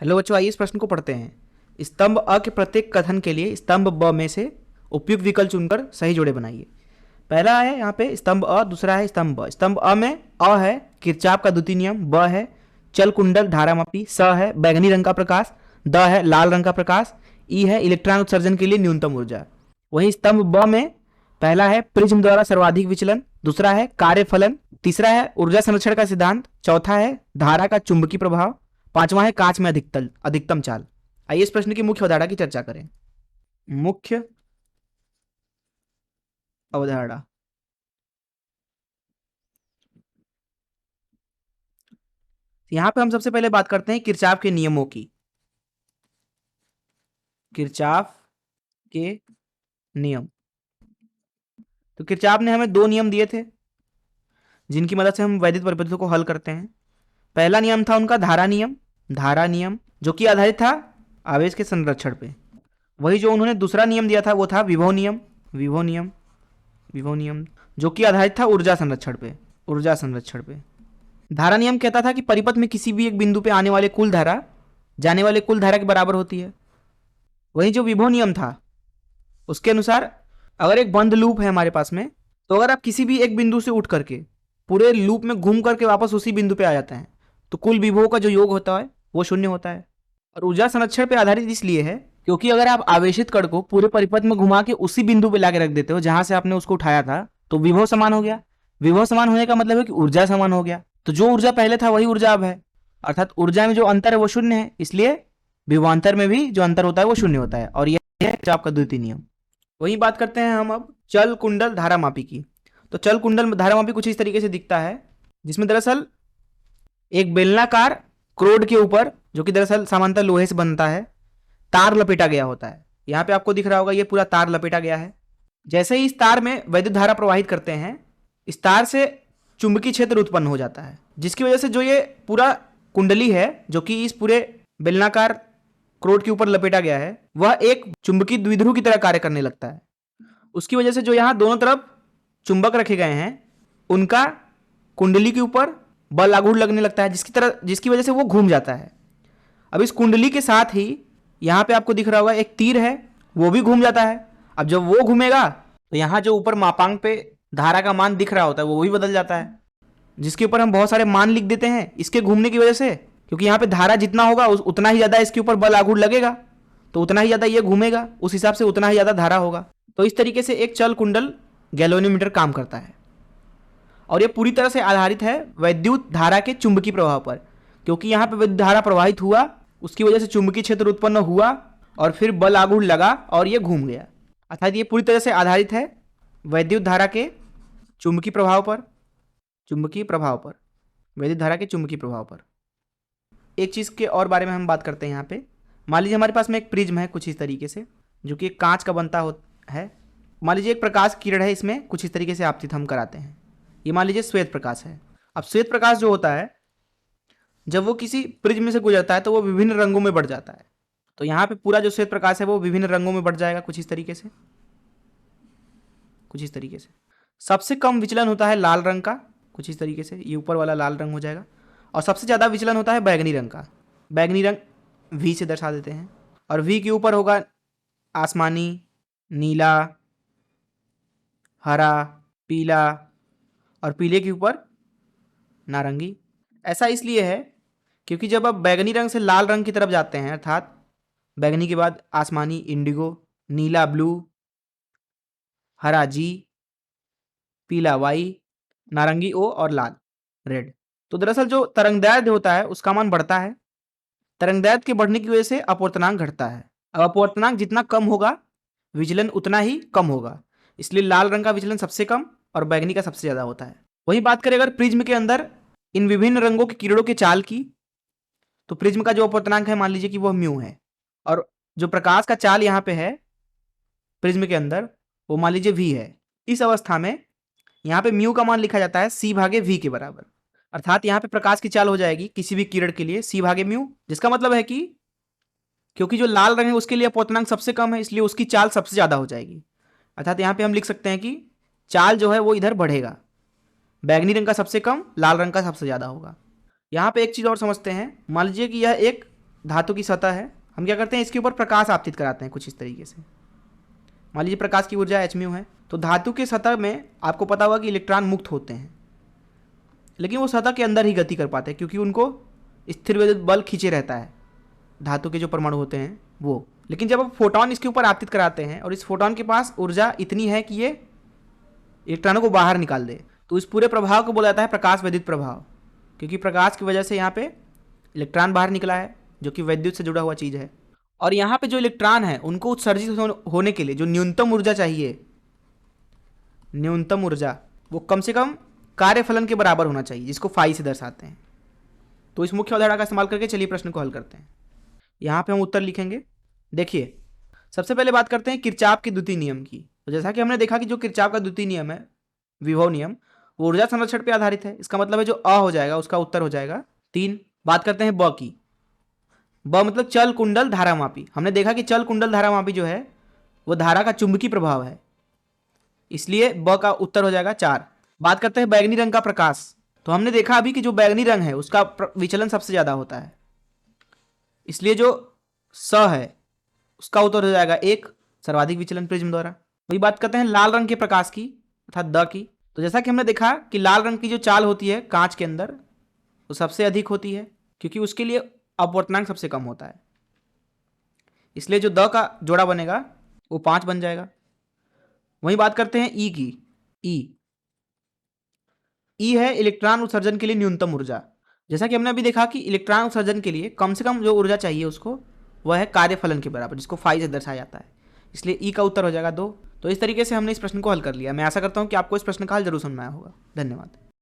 Hello बच्चों, आइए इस प्रश्न को पढ़ते हैं। स्तंभ अ के प्रत्येक कथन के लिए स्तंभ ब में से उपयुक्त विकल्प चुनकर सही जोड़े बनाइए। पहला है यहाँ पे स्तंभ अ, दूसरा है स्तंभ ब। स्तंभ अ में अ है किरचाफ का द्वितीय नियम, ब है चल कुंडल धारामापी, स है बैगनी रंग का प्रकाश, द है लाल रंग का प्रकाश, ई है इलेक्ट्रॉन उत्सर्जन के लिए न्यूनतम ऊर्जा। वहीं स्तंभ ब में पहला है प्रिज्म द्वारा सर्वाधिक विचलन, दूसरा है कार्यफलन, तीसरा है ऊर्जा संरक्षण का सिद्धांत, चौथा है धारा का चुंबकीय प्रभाव, पांचवा है कांच में अधिकतम चाल। आइए इस प्रश्न की मुख्य अवधारणा की चर्चा करें। मुख्य अवधारणा, यहां पे हम सबसे पहले बात करते हैं किरचाफ के नियमों की। किरचाफ के नियम, तो किरचाफ ने हमें दो नियम दिए थे जिनकी मदद से हम वैद्युत परिपथों को हल करते हैं। पहला नियम था उनका धारा नियम जो कि आधारित था आवेश के संरक्षण पे। वही जो उन्होंने दूसरा नियम दिया था वो था विभव नियम जो कि आधारित था ऊर्जा संरक्षण पे। धारा नियम कहता था कि परिपथ में किसी भी एक बिंदु पे आने वाले कुल धारा जाने वाले कुल धारा के बराबर होती है। वही जो विभव नियम था उसके अनुसार अगर एक बंद लूप है हमारे पास में, तो अगर आप किसी भी एक बिंदु से उठ करके पूरे लूप में घूम करके वापस उसी बिंदु पे आ जाते हैं तो कुल विभव का जो योग होता है वो शून्य होता है। और ऊर्जा संरक्षण पे आधारित इसलिए है क्योंकि अगर आप आवेशित कण को पूरे परिपथ में घुमा के उसी बिंदु पे लाके रख देते हो जहां से आपने उसको उठाया था, तो विभव समान हो गया। विभव समान होने का मतलब है कि ऊर्जा समान हो गया, तो जो ऊर्जा पहले था वही ऊर्जा अब है, अर्थात ऊर्जा में जो अंतर है वो शून्य है, इसलिए विभवांतर में भी जो अंतर होता है वो शून्य होता है। और यह है आपका द्वितीय नियम। वही बात करते हैं हम अब चल कुंडल धारामापी की। तो चल कुंडल धारामापी कुछ इस तरीके से दिखता है, जिसमें दरअसल एक बेलनाकार क्रोड के ऊपर, जो कि दरअसल सामान्यतः लोहे से बनता है, तार लपेटा गया होता है। यहां पे आपको दिख रहा होगा ये पूरा तार लपेटा गया है। जैसे ही इस तार में वैद्युत धारा प्रवाहित करते हैं, इस तार से चुंबकीय क्षेत्र उत्पन्न हो जाता है, जिसकी वजह से जो ये पूरा कुंडली है जो कि इस पूरे बेलनाकार क्रोड के ऊपर लपेटा गया है, वह एक चुंबकीय द्विध्रुव की तरह कार्य करने लगता है। उसकी वजह से जो यहां दोनों तरफ चुंबक रखे गए हैं उनका कुंडली के ऊपर बल लागू लगने लगता है, जिसकी वजह से वो घूम जाता है। अब इस कुंडली के साथ ही यहां पे आपको दिख रहा होगा एक तीर है, वो भी घूम जाता है। अब जब वो घूमेगा तो यहां जो ऊपर मापांक पे धारा का मान दिख रहा होता है वो भी बदल जाता है, जिसके ऊपर हम बहुत सारे मान लिख देते हैं इसके घूमने की वजह से, क्योंकि यहाँ पे धारा जितना होगा उतना ही ज्यादा इसके ऊपर बल आघूर्ण लगेगा, तो उतना ही ज्यादा ये घूमेगा, उस हिसाब से उतना ही ज्यादा धारा होगा। तो इस तरीके से एक चल कुंडल गैल्वेनोमीटर काम करता है, और ये पूरी तरह से आधारित है वैद्युत धारा के चुंबकीय प्रभाव पर, क्योंकि यहाँ पे विद्युत धारा प्रवाहित हुआ, उसकी वजह से चुंबकीय क्षेत्र उत्पन्न हुआ और फिर बल आघूर्ण लगा और ये घूम गया। अर्थात ये पूरी तरह से आधारित है वैद्युत धारा के चुंबकीय प्रभाव पर वैद्युत धारा के चुंबकीय प्रभाव पर। एक चीज के और बारे में हम बात करते हैं यहाँ पे। मान लीजिए हमारे पास में एक प्रिज्म है कुछ इस तरीके से, जो कि एक कांच का बनता है। मान लीजिए एक प्रकाश किरण है, इसमें कुछ इस तरीके से आपतित हम कराते हैं। ये मान लीजिए श्वेत प्रकाश है। अब श्वेत प्रकाश जो होता है जब वो किसी प्रिज्म में से गुजरता है तो वो विभिन्न रंगों में बढ़ जाता है। तो यहाँ पे पूरा जो श्वेत प्रकाश है वो विभिन्न रंगों में बढ़ जाएगा कुछ इस तरीके से। सबसे कम विचलन होता है लाल रंग का, कुछ इस तरीके से, ये ऊपर वाला लाल रंग हो जाएगा। और सबसे ज्यादा विचलन होता है बैगनी रंग का। बैगनी रंग V से दर्शा देते हैं, और V के ऊपर होगा आसमानी, नीला, हरा, पीला, और पीले के ऊपर नारंगी। ऐसा इसलिए है क्योंकि जब आप बैगनी रंग से लाल रंग की तरफ जाते हैं, अर्थात बैगनी के बाद आसमानी इंडिगो, नीला ब्लू, हरा G, पीला Y, नारंगी O और लाल रेड, तो दरअसल जो तरंगदैर्ध्य होता है उसका मान बढ़ता है। तरंगदैर्ध्य के बढ़ने की वजह से अपवर्तनांक घटता है। अब अपवर्तनांक जितना कम होगा विचलन उतना ही कम होगा, इसलिए लाल रंग का विचलन सबसे कम और बैगनी का सबसे ज्यादा होता है। वही बात करें अगर प्रिज्म के अंदर इन विभिन्न रंगों की किरणों के चाल की, तो प्रिज्म का जो अपवर्तनांक है मान लीजिए कि वह म्यू है, और जो प्रकाश का चाल यहाँ पे है प्रिज्म के अंदर वो मान लीजिए V है। इस अवस्था में यहाँ पे म्यू का मान लिखा जाता है C/V के बराबर, अर्थात यहाँ पे प्रकाश की चाल हो जाएगी किसी भी किरण के लिए C/म्यू, जिसका मतलब है कि क्योंकि जो लाल रंग है उसके लिए अपवर्तनांक सबसे कम है इसलिए उसकी चाल सबसे ज्यादा हो जाएगी। अर्थात यहाँ पे हम लिख सकते हैं कि चाल जो है वो इधर बढ़ेगा, बैगनी रंग का सबसे कम, लाल रंग का सबसे ज्यादा होगा। यहाँ पे एक चीज और समझते हैं। मान लीजिए कि यह एक धातु की सतह है, हम क्या करते हैं इसके ऊपर प्रकाश आपतित कराते हैं कुछ इस तरीके से। मान लीजिए प्रकाश की ऊर्जा h म्यू है, तो धातु के सतह में आपको पता होगा कि इलेक्ट्रॉन मुक्त होते हैं, लेकिन वो सतह के अंदर ही गति कर पाते हैं क्योंकि उनको स्थिर विद्युत बल खींचे रहता है धातु के जो परमाणु होते हैं वो। लेकिन जब आप फोटोन इसके ऊपर आपतित कराते हैं और इस फोटोन के पास ऊर्जा इतनी है कि ये इलेक्ट्रॉनों को बाहर निकाल दे, तो इस पूरे प्रभाव को बोला जाता है प्रकाश विद्युत प्रभाव, क्योंकि प्रकाश की वजह से यहाँ पे इलेक्ट्रॉन बाहर निकला है जो कि विद्युत से जुड़ा हुआ चीज़ है। और यहाँ पे जो इलेक्ट्रॉन है उनको उत्सर्जित होने के लिए जो न्यूनतम ऊर्जा चाहिए, न्यूनतम ऊर्जा वो कम से कम कार्यफलन के बराबर होना चाहिए, जिसको फाई से दर्शाते हैं। तो इस मुख्य अवधारणा का इस्तेमाल करके चलिए प्रश्न को हल करते हैं। यहाँ पे हम उत्तर लिखेंगे। देखिए सबसे पहले बात करते हैं किरचॉफ के द्वितीय नियम की। तो जैसा कि हमने देखा कि जो किरचॉफ का द्वितीय नियम है, विभव नियम, वो ऊर्जा संरक्षण पे आधारित है। इसका मतलब है जो अ हो जाएगा उसका उत्तर हो जाएगा 3। बात करते हैं ब की। ब मतलब चल कुंडल धारामापी। हमने देखा कि चल कुंडल धारामापी जो है वो धारा का चुंबकीय प्रभाव है, इसलिए ब का उत्तर हो जाएगा 4। बात करते हैं बैगनी रंग का प्रकाश। तो हमने देखा अभी कि जो बैगनी रंग है उसका विचलन सबसे ज्यादा होता है, इसलिए जो स है उसका उत्तर हो जाएगा 1, सर्वाधिक विचलन प्रिज्म द्वारा। वही बात करते हैं लाल रंग के प्रकाश की अर्थात द की। तो जैसा कि हमने देखा कि लाल रंग की जो चाल होती है कांच के अंदर वो सबसे अधिक होती है क्योंकि उसके लिए अपवर्तनांक सबसे कम होता है, इसलिए जो द का जोड़ा बनेगा वो 5 बन जाएगा। वही बात करते हैं ई की। ई है इलेक्ट्रॉन उत्सर्जन के लिए न्यूनतम ऊर्जा। जैसा कि हमने अभी देखा कि इलेक्ट्रॉन उत्सर्जन के लिए कम से कम जो ऊर्जा चाहिए उसको वह है कार्यफलन के बराबर, जिसको फाई से दर्शाया जाता है, इसलिए ई का उत्तर हो जाएगा 2। तो इस तरीके से हमने इस प्रश्न को हल कर लिया। मैं आशा करता हूं कि आपको इस प्रश्न का हल जरूर समझ में आया होगा। धन्यवाद।